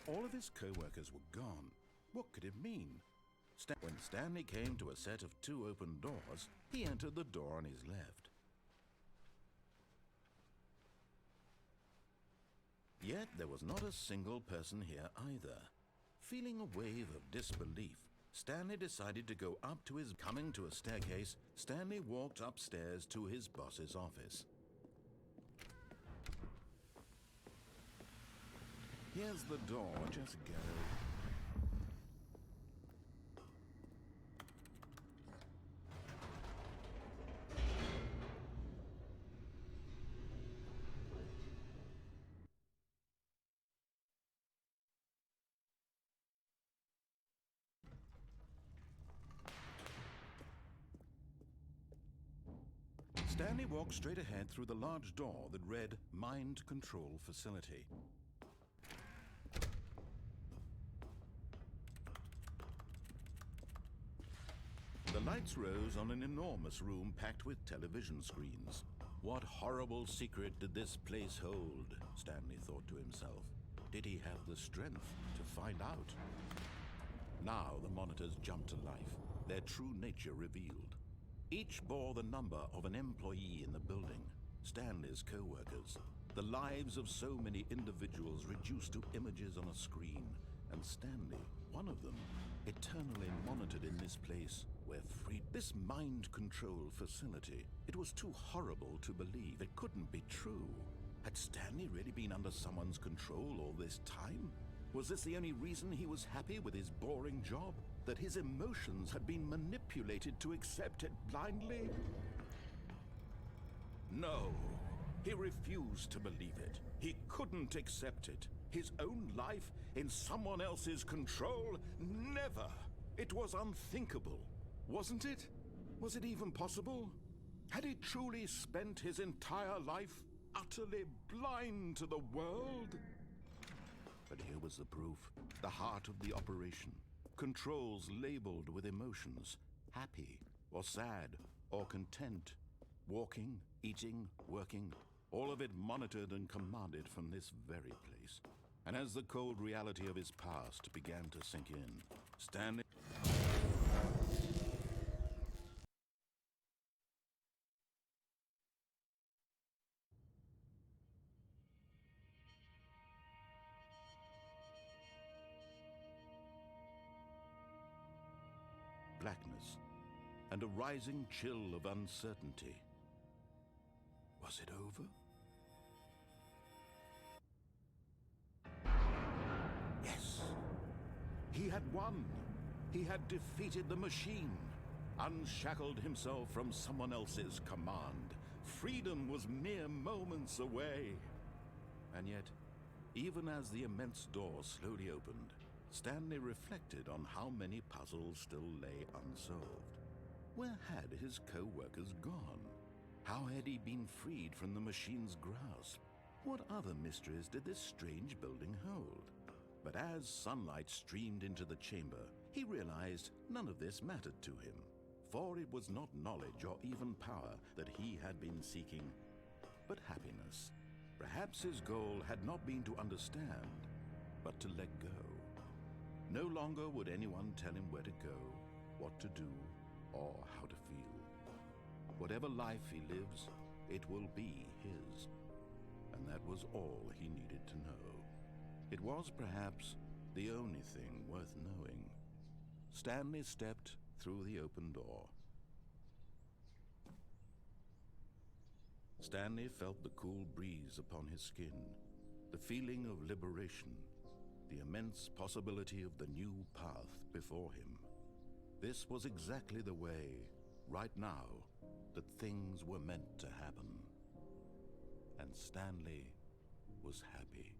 All of his co-workers were gone. What could it mean? When Stanley came to a set of 2 open doors, he entered the door on his left. Yet there was not a single person here either. Feeling a wave of disbelief, Stanley decided to go up to his... Coming to a staircase, Stanley walked upstairs to his boss's office. Here's the door, just go. Stanley walked straight ahead through the large door that read Mind Control Facility. The lights rose on an enormous room packed with television screens. What horrible secret did this place hold? Stanley thought to himself. Did he have the strength to find out? Now the monitors jumped to life, their true nature revealed. Each bore the number of an employee in the building, Stanley's co-workers, the lives of so many individuals reduced to images on a screen, and Stanley, one of them, eternally monitored in this place where this mind control facility. It was too horrible to believe. It couldn't be true. Had Stanley really been under someone's control all this time? Was this the only reason he was happy with his boring job? That his emotions had been manipulated to accept it blindly? No, he refused to believe it. He couldn't accept it. His own life in someone else's control? Never! It was unthinkable, wasn't it? Was it even possible? Had he truly spent his entire life utterly blind to the world? But here was the proof, the heart of the operation. Controls labeled with emotions, happy or sad or content, walking, eating, working, all of it monitored and commanded from this very place. And as the cold reality of his past began to sink in, Stanley... blackness, and a rising chill of uncertainty. Was it over? Yes! He had won! He had defeated the machine, unshackled himself from someone else's command. Freedom was mere moments away. And yet, even as the immense door slowly opened, Stanley reflected on how many puzzles still lay unsolved. Where had his co-workers gone? How had he been freed from the machine's grasp? What other mysteries did this strange building hold? But as sunlight streamed into the chamber, he realized none of this mattered to him, for it was not knowledge or even power that he had been seeking, but happiness. Perhaps his goal had not been to understand, but to let go. No longer would anyone tell him where to go, what to do, or how to feel. Whatever life he lives, it will be his. And that was all he needed to know. It was perhaps the only thing worth knowing. Stanley stepped through the open door. Stanley felt the cool breeze upon his skin, the feeling of liberation, the immense possibility of the new path before him. This was exactly the way, right now, that things were meant to happen. And Stanley was happy.